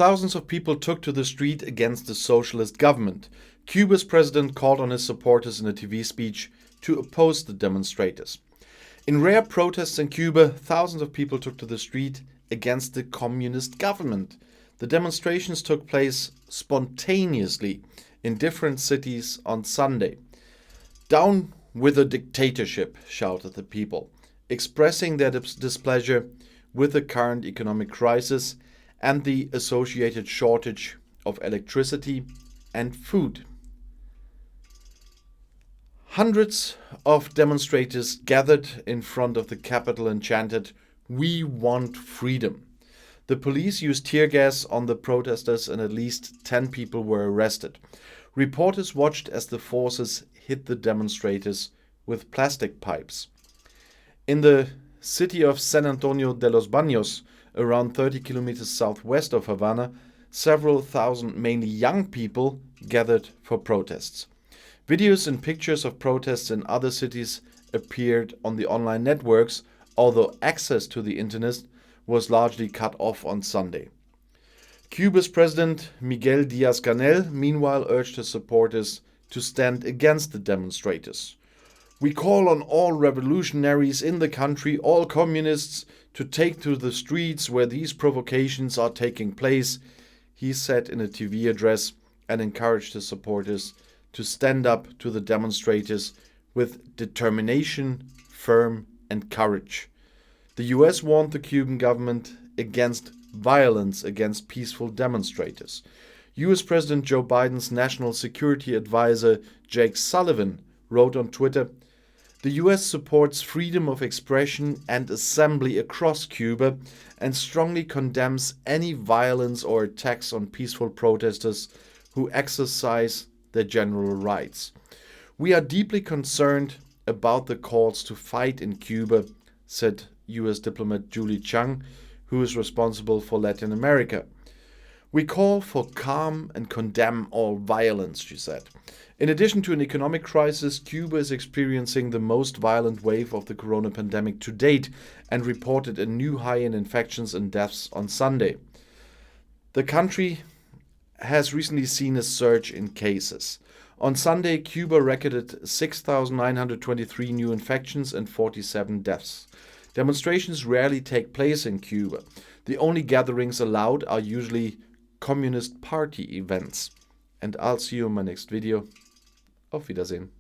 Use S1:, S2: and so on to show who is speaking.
S1: Thousands of people took to the street against the socialist government. Cuba's president called on his supporters in a TV speech to oppose the demonstrators. In rare protests in Cuba, thousands of people took to the street against the communist government. The demonstrations took place spontaneously in different cities on Sunday. "Down with the dictatorship," shouted the people, expressing their displeasure with the current economic crisis and the associated shortage of electricity and food. Hundreds of demonstrators gathered in front of the capital and chanted, "We want freedom." The police used tear gas on the protesters and at least 10 people were arrested. Reporters watched as the forces hit the demonstrators with plastic pipes. In the city of San Antonio de los Baños, around 30 kilometers southwest of Havana, several thousand, mainly young people, gathered for protests. Videos and pictures of protests in other cities appeared on the online networks, although access to the internet was largely cut off on Sunday. Cuba's president Miguel Díaz-Canel meanwhile urged his supporters to stand against the demonstrators. "We call on all revolutionaries in the country, all communists, to take to the streets where these provocations are taking place," he said in a TV address, and encouraged his supporters to stand up to the demonstrators with determination, firm and courage. The US warned the Cuban government against violence against peaceful demonstrators. US President Joe Biden's national security advisor Jake Sullivan wrote on Twitter, "The US supports freedom of expression and assembly across Cuba and strongly condemns any violence or attacks on peaceful protesters who exercise their general rights. We are deeply concerned about the calls to fight in Cuba," said US diplomat Julie Chang, who is responsible for Latin America. "We call for calm and condemn all violence," she said. In addition to an economic crisis, Cuba is experiencing the most violent wave of the corona pandemic to date and reported a new high in infections and deaths on Sunday. The country has recently seen a surge in cases. On Sunday, Cuba recorded 6,923 new infections and 47 deaths. Demonstrations rarely take place in Cuba. The only gatherings allowed are usually Communist Party events. And I'll see you in my next video. Auf Wiedersehen.